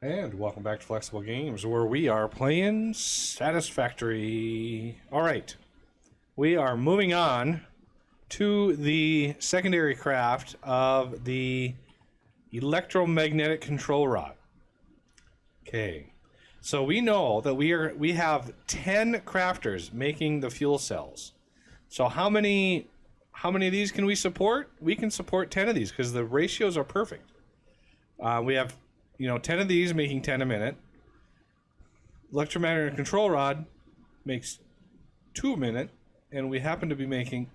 And welcome back to Flexible Games, where we are playing Satisfactory. Alright, we are moving on to the secondary craft of the electromagnetic control rod. Okay, so we know that we have 10 crafters making the fuel cells. So how many of these can we support? We can support 10 of these because the ratios are perfect. We have 10 of these making 10 a minute. Electromagnetic control rod makes 2 a minute, and we happen to be making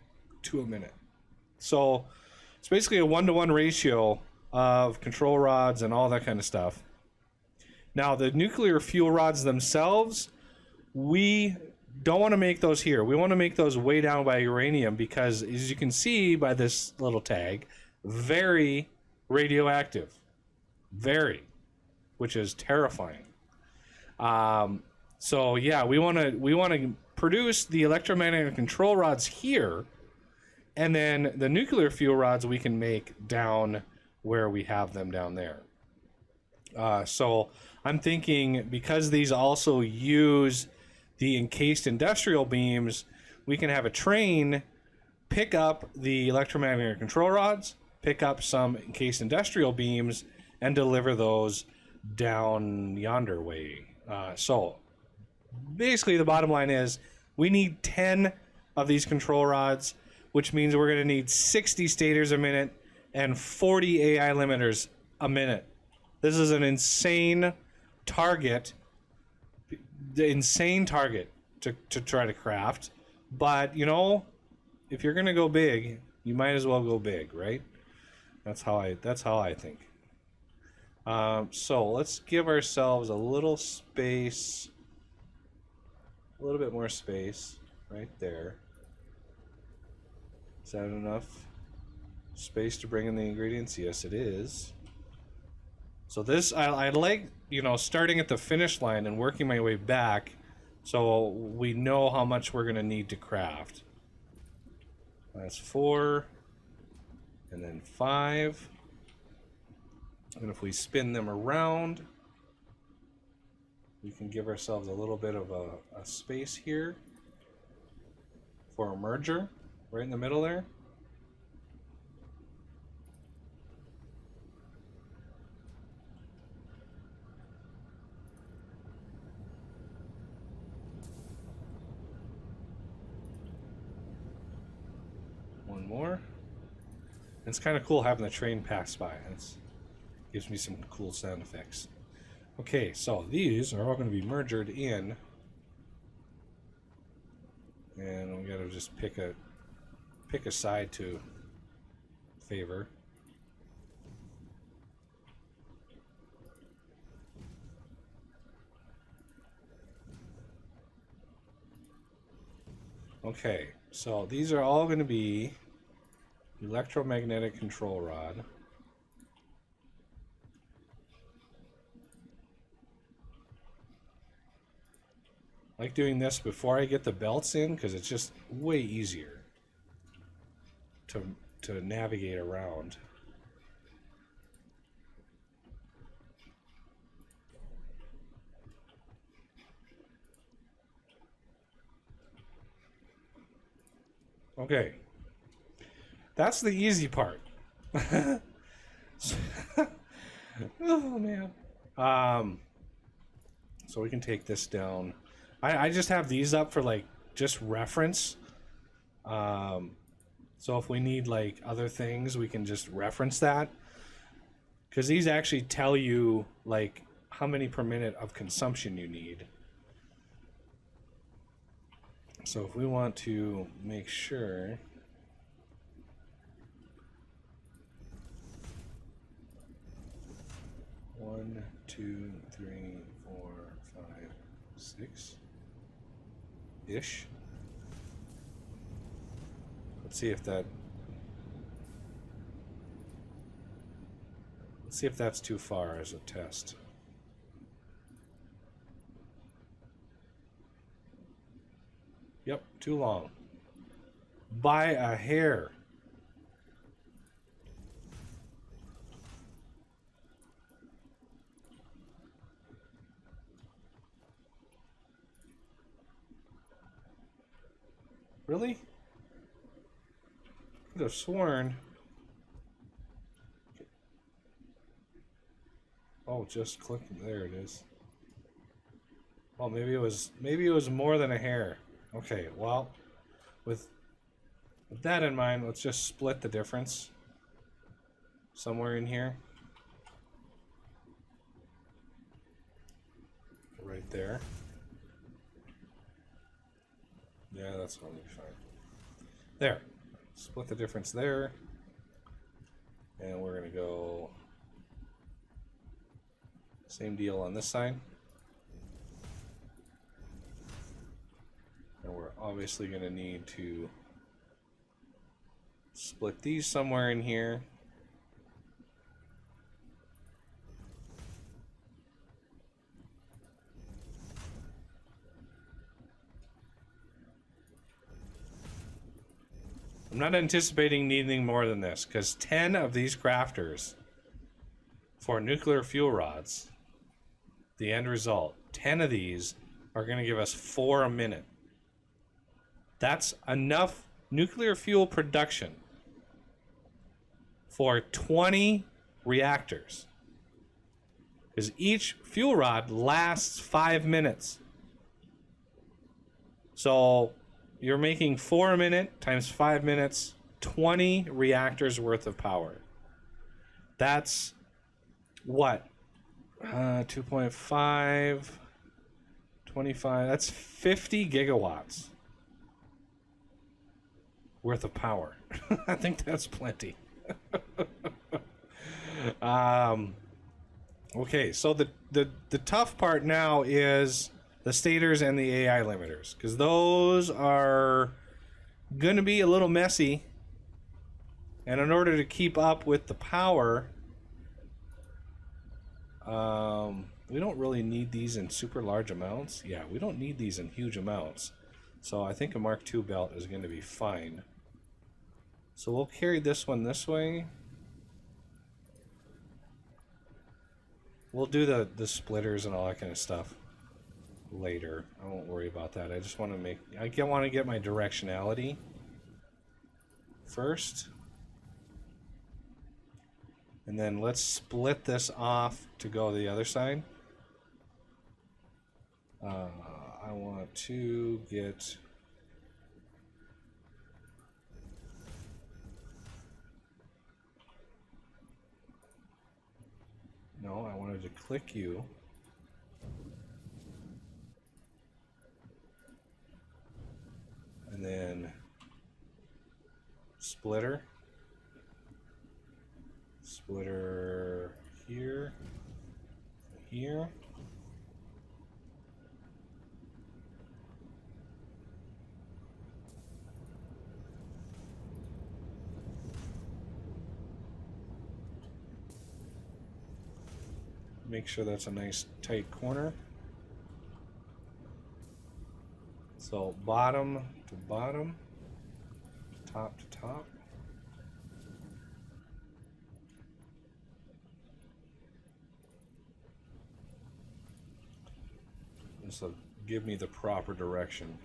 2 a minute. So it's basically a 1-to-1 ratio of control rods and all that kind of stuff. Now, the nuclear fuel rods themselves, we don't want to make those here. We want to make those way down by uranium because, as you can see by this little tag, very radioactive. Very. Which is terrifying. So yeah, we want to produce the electromagnetic control rods here, and then the nuclear fuel rods we can make down where we have them down there. So I'm thinking because these also use the encased industrial beams, we can have a train pick up the electromagnetic control rods, pick up some encased industrial beams, and deliver those down yonder way. So basically the bottom line is we need 10 of these control rods, which means we're going to need 60 stators a minute and 40 AI limiters a minute. This is an insane target to try to craft, but if you're going to go big, you might as well go big, right? That's how I think. So let's give ourselves a little space, a little bit more space right there. Is that enough space to bring in the ingredients? Yes, it is. So this, I like, starting at the finish line and working my way back so we know how much we're going to need to craft. That's 4, and then 5. And if we spin them around, we can give ourselves a little bit of a space here for a merger right in the middle there. One more. It's kind of cool having the train pass by. Gives me some cool sound effects. Okay, so these are all going to be merged in, and we got to just pick a side to favor. Okay, so these are all going to be electromagnetic control rod. I like doing this before I get the belts in because it's just way easier to navigate around. Okay, that's the easy part. Oh man. So we can take this down. I just have these up for just reference. So if we need other things, we can just reference that. Because these actually tell you how many per minute of consumption you need. So if we want to make sure. One, 2, 3, 4, 5, 6. Ish. Let's see if that's too far as a test. Yep, too long. By a hair. Really? Could have sworn. Oh, just click. There it is. Well, maybe it was more than a hair. Okay, well, with that in mind, let's just split the difference somewhere in here. Right there. Yeah, that's going to be fine. There. Split the difference there. And we're going to go same deal on this side. And we're obviously going to need to split these somewhere in here. I'm not anticipating needing more than this, because 10 of these crafters for nuclear fuel rods, the end result, 10 of these are going to give us 4 a minute. That's enough nuclear fuel production for 20 reactors. Because each fuel rod lasts 5 minutes. So you're making 4 a minute times 5 minutes, 20 reactors worth of power. That's what? 2.5, 25, that's 50 gigawatts worth of power. I think that's plenty. Okay, so the tough part now is the stators and the AI limiters, because those are going to be a little messy. And in order to keep up with the power, we don't really need these in super large amounts. Yeah, we don't need these in huge amounts. So I think a Mark II belt is going to be fine. So we'll carry this one this way. We'll do the splitters and all that kind of stuff later. I won't worry about that. I just want to want to get my directionality first. And then let's split this off to go the other side. I want to get... No, I wanted to click you. And then splitter. Splitter here, here. Make sure that's a nice tight corner. So bottom to bottom, top to top. This will give me the proper direction.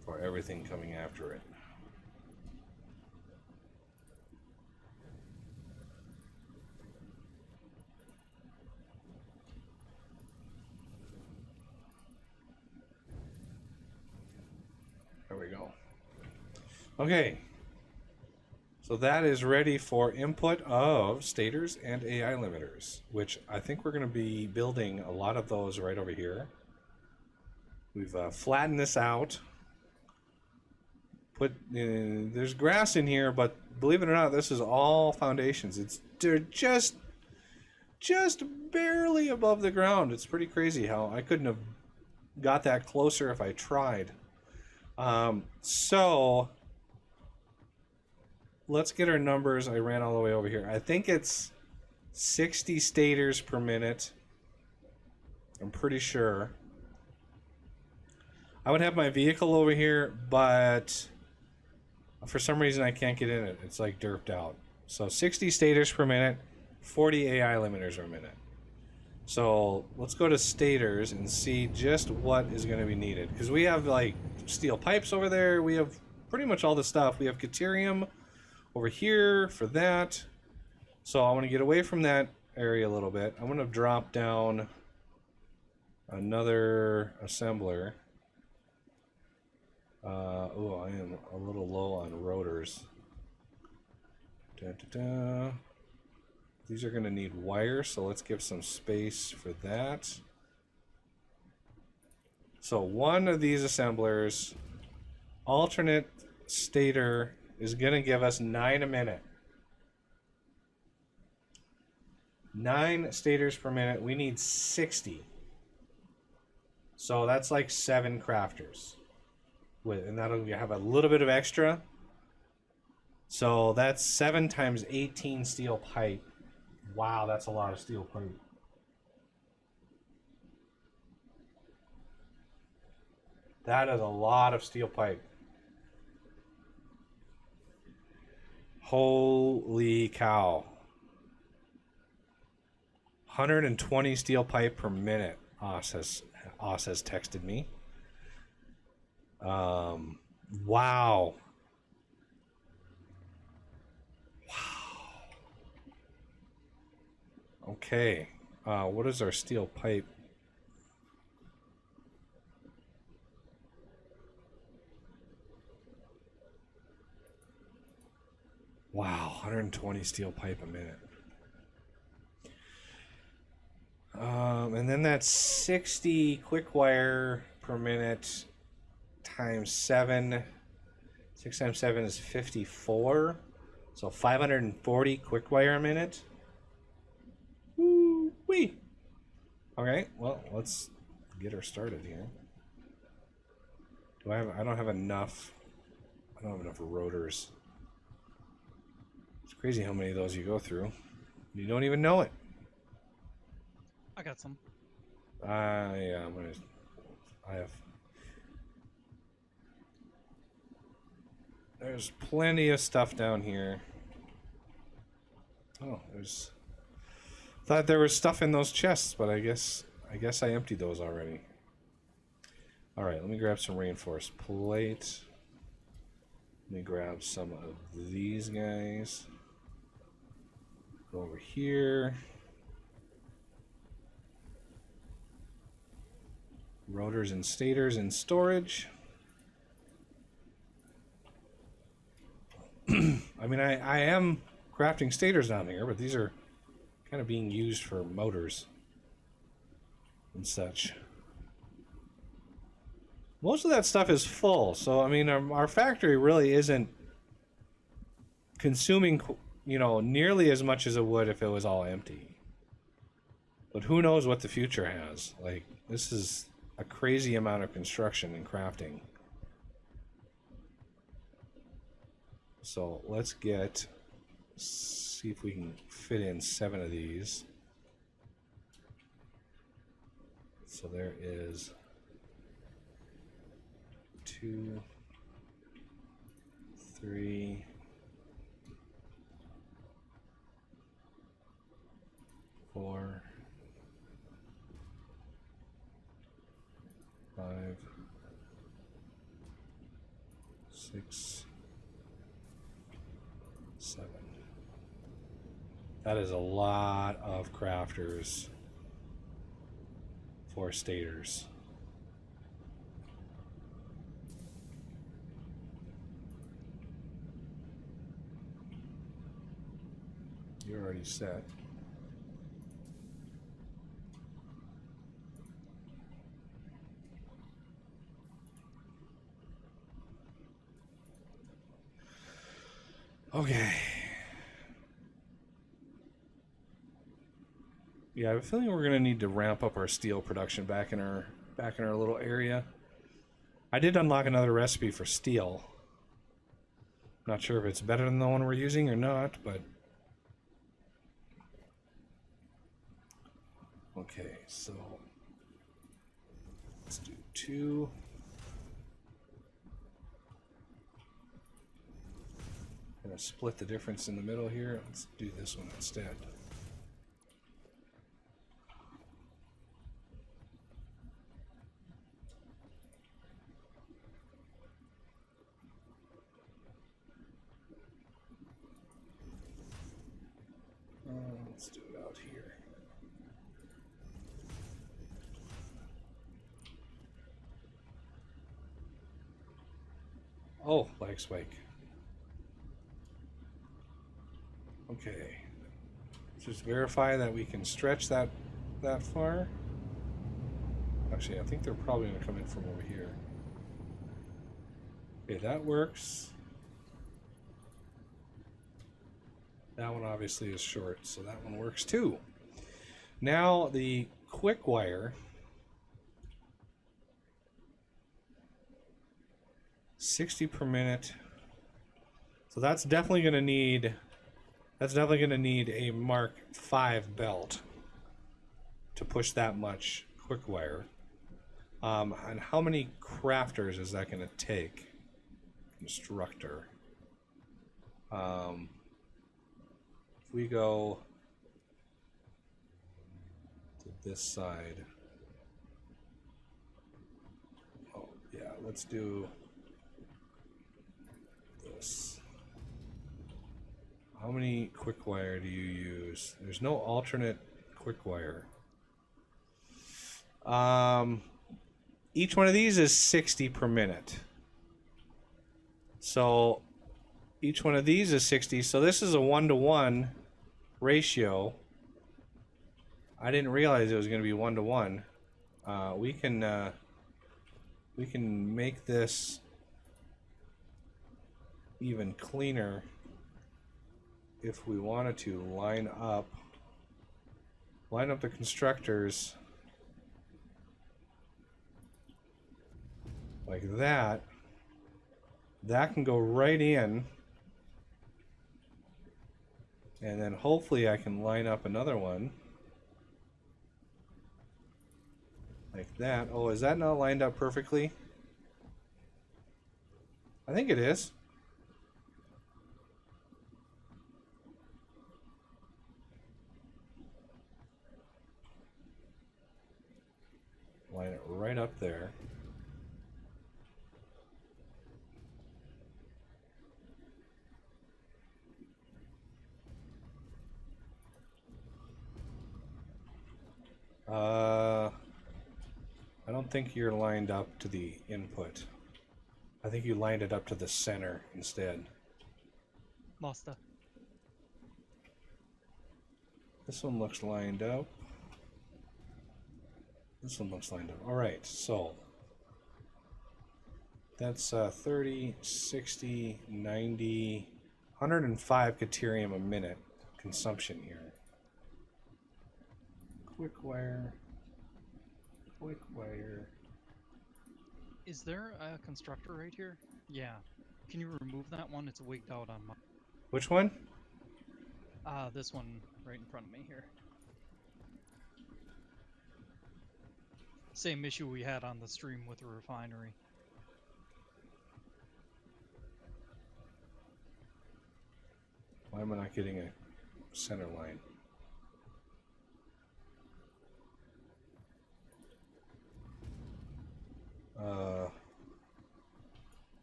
For everything coming after it. There we go. Okay. So that is ready for input of stators and AI limiters, which I think we're going to be building a lot of those right over here. We've flattened this out. There's grass in here, but believe it or not, this is all foundations. They're just barely above the ground. It's pretty crazy how I couldn't have got that closer if I tried. So let's get our numbers. I ran all the way over here. I think it's 60 stators per minute. I'm pretty sure. I would have my vehicle over here, but for some reason I can't get in it. It's like derped out. So 60 stators per minute, 40 AI limiters per minute. So let's go to stators and see just what is going to be needed. Because we have like steel pipes over there. We have pretty much all the stuff. We have Caterium over here for that. So I want to get away from that area a little bit. I'm going to drop down another assembler. Oh, I am a little low on rotors. Da, da, da. These are going to need wire, so let's give some space for that. So one of these assemblers, alternate stator, is going to give us 9 a minute. 9 stators per minute. We need 60. So that's like 7 crafters. And that'll have a little bit of extra. So that's 7 times 18 steel pipe. Wow, that's a lot of steel pipe. That is a lot of steel pipe. Holy cow. 120 steel pipe per minute, Oz has texted me. Wow. Okay, what is our steel pipe? Wow, 120 steel pipe a minute. And then that's 60 quick wire per minute times 7. 6 times 7 is 54. So 540 quick wire a minute. Woo-wee. Okay, well, let's get her started here. I don't have enough. I don't have enough rotors. It's crazy how many of those you go through. You don't even know it. I got some. Yeah, I have. There's plenty of stuff down here. Oh, thought there was stuff in those chests, but I guess I emptied those already. All right, let me grab some reinforced plate. Let me grab some of these guys. Go over here. Rotors and stators in storage. I mean, I am crafting stators down here, but these are kind of being used for motors and such. Most of that stuff is full, so I mean, our factory really isn't consuming, you know, nearly as much as it would if it was all empty. But who knows what the future has? Like, this is a crazy amount of construction and crafting. So let's see if we can fit in 7 of these. So there is 2, 3, 4, 5, 6, 7. That is a lot of crafters for stators. You're already set. Okay. Yeah, I have a feeling we're gonna need to ramp up our steel production back in our little area. I did unlock another recipe for steel. Not sure if it's better than the one we're using or not, but okay, so let's do 2. I'm gonna split the difference in the middle here. Let's do this one instead. Let's do it out here. Oh, lag spike. Okay. Just verify that we can stretch that far. Actually, I think they're probably going to come in from over here. Okay, that works. That one obviously is short, so that one works too. Now the quick wire. 60 per minute. So that's definitely going to need a Mark V belt to push that much quick wire. And how many crafters is that going to take? Constructor. If we go to this side. Oh, yeah, let's do this. How many quick wire do you use? There's no alternate quick wire. Each one of these is 60 per minute. So each one of these is 60. So this is a 1-to-1 ratio. I didn't realize it was going to be 1-to-1. We can make this even cleaner if we wanted to line up the constructors like that. That can go right in, and then hopefully I can line up another one like that. Oh, is that not lined up perfectly? I think it is. Line it right up there. I don't think you're lined up to the input. I think you lined it up to the center instead. Master. This one looks lined up. This one looks lined up. All right, so that's 30, 60, 90, 105 Caterium a minute consumption here. Quick wire. Quick wire. Is there a constructor right here? Yeah. Can you remove that one? It's wigged out on my... Which one? This one right in front of me here. Same issue we had on the stream with the refinery. Why am I not getting a center line?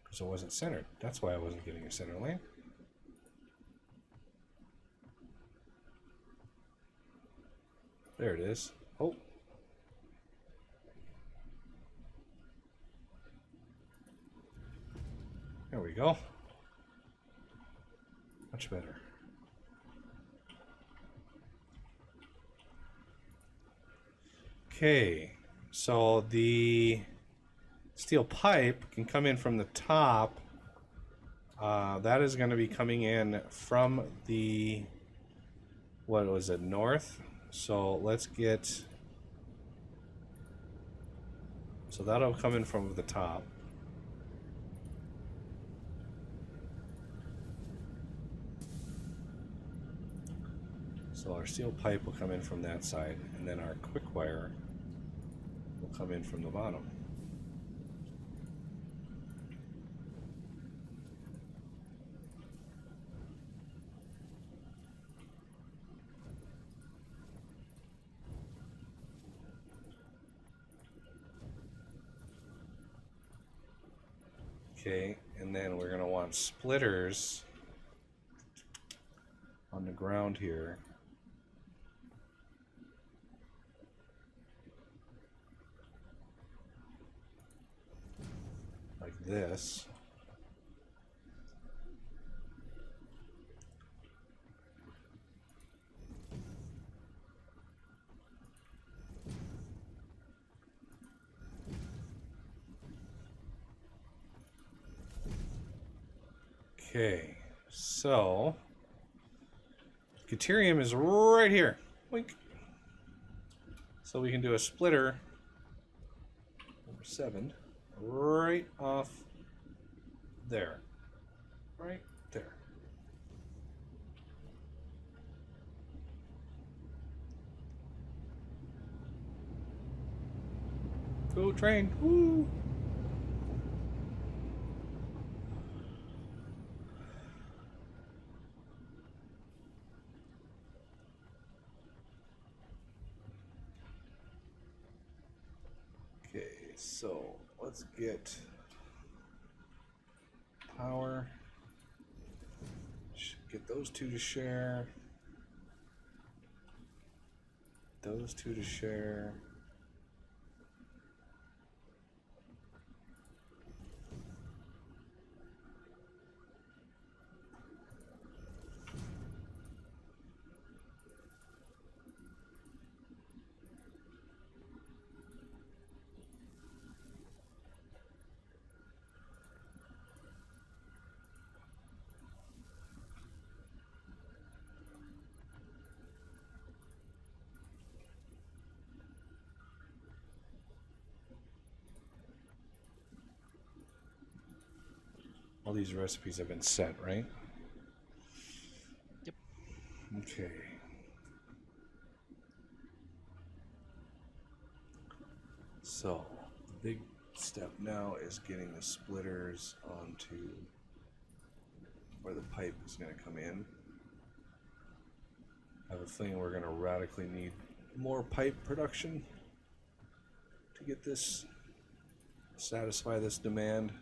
Because it wasn't centered. That's why I wasn't getting a center line. There it is. Oh. There we go. Much better. Okay, so the steel pipe can come in from the top. That is going to be coming in from the, what was it, north? So let's get, so that'll come in from the top. So our steel pipe will come in from that side, and then our quick wire will come in from the bottom. Okay, and then we're going to want splitters on the ground here. this. Okay, so Deuterium is right here. Wink. So we can do a splitter number 7 right off there. Right there. Go train. Woo! Okay, so let's get power. Get those two to share. Those two to share. All these recipes have been set, right? Yep. Okay. So, the big step now is getting the splitters onto where the pipe is going to come in. I have a feeling we're going to radically need more pipe production to get this, satisfy this demand.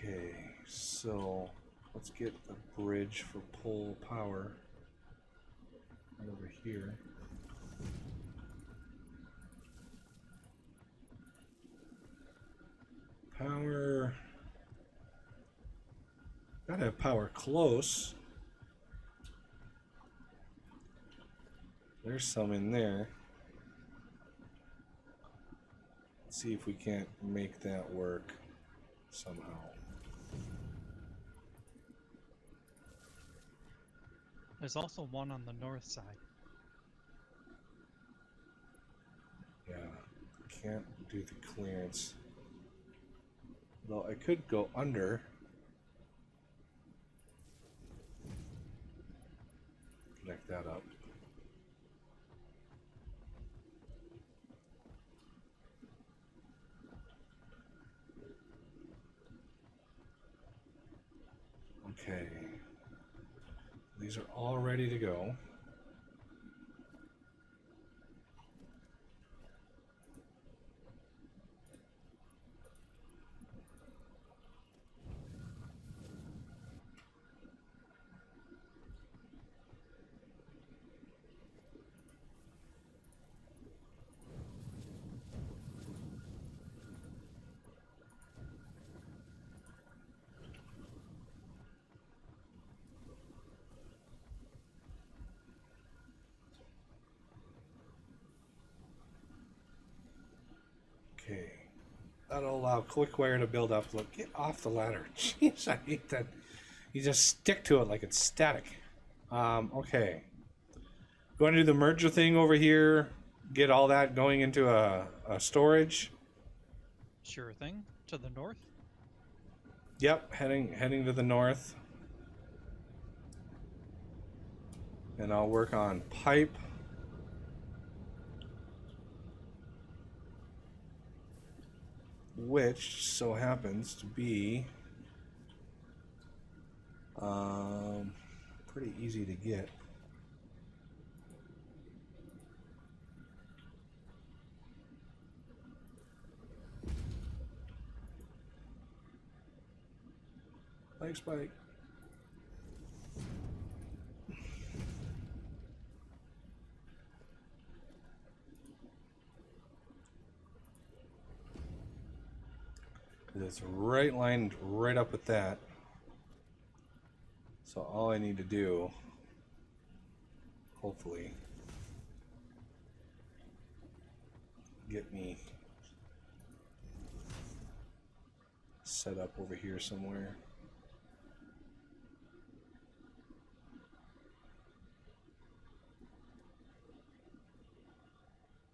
Okay, so let's get a bridge for pole power right over here. Power. Gotta have power close. There's some in there. Let's see if we can't make that work somehow. There's also one on the north side. Yeah, can't do the clearance. Though I could go under. Connect that up. Okay. These are all ready to go. Okay, that'll allow QuickWire to build up. Look, get off the ladder. Jeez, I hate that. You just stick to it like it's static. Okay. You want to do the merger thing over here? Get all that going into a storage? Sure thing. To the north? Yep, heading to the north. And I'll work on pipe. Which so happens to be pretty easy to get. spike. It's right lined right up with that. So all I need to do, hopefully, get me set up over here somewhere.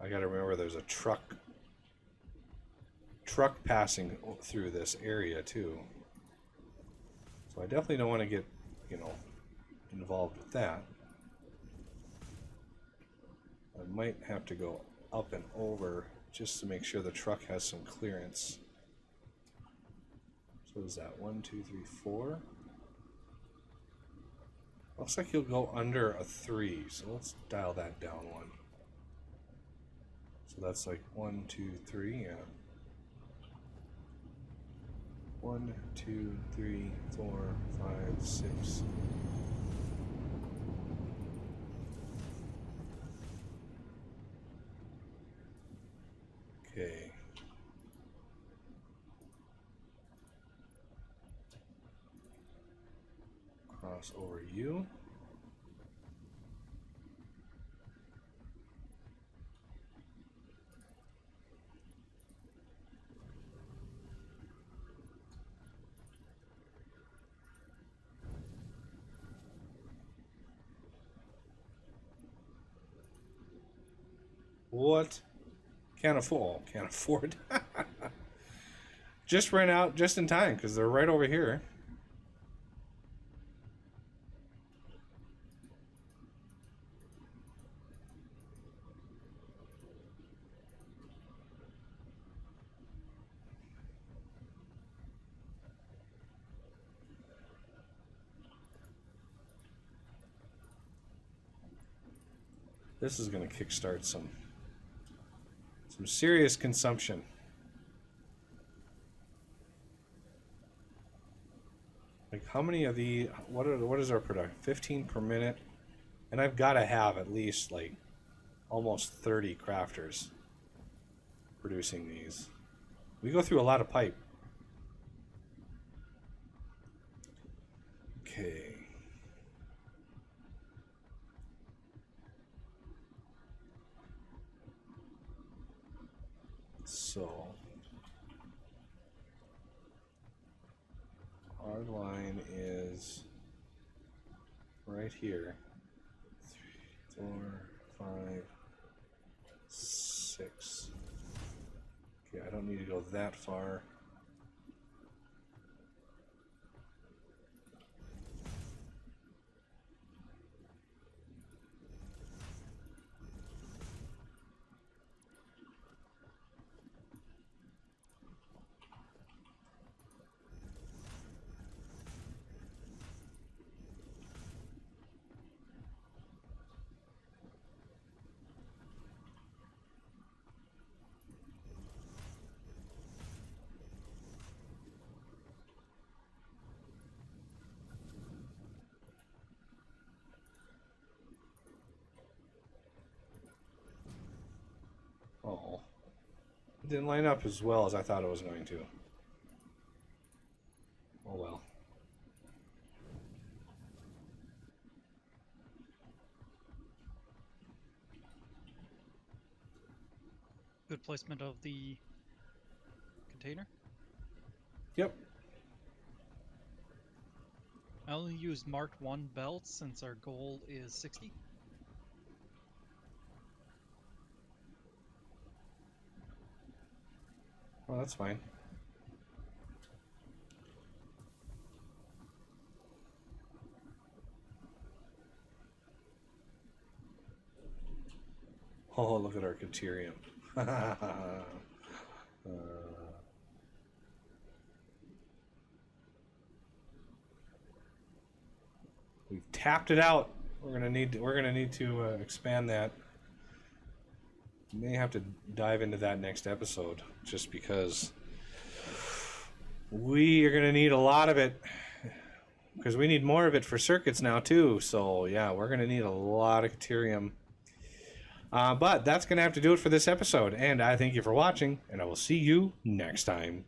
I gotta remember there's a truck passing through this area too. So I definitely don't want to get, you know, involved with that. I might have to go up and over just to make sure the truck has some clearance. So is that 1, 2, 3, 4? Looks like you'll go under a 3, so let's dial that down one. So that's like 1, 2, 3, yeah. 1, 2, 3, 4, 5, 6. Okay. Cross over you. What? Can't afford. Just ran out just in time because they're right over here. This is going to kickstart some serious consumption. Like how many of the what is our production? 15 per minute, and I've got to have at least like almost 30 crafters producing these. We go through a lot of pipe. Okay. So our line is right here. 3, 4, 5, 6. Okay, I don't need to go that far. Oh, it didn't line up as well as I thought it was going to. Oh well. Good placement of the container. Yep. I only use marked 1 belts since our goal is 60. Well, that's fine. Oh, look at our Caterium. We've tapped it out. We're gonna need to expand that. We may have to dive into that next episode, just because we are gonna need a lot of it. because we need more of it for circuits now too. So yeah, we're gonna need a lot of Caterium. But that's gonna have to do it for this episode, and I thank you for watching, and I will see you next time.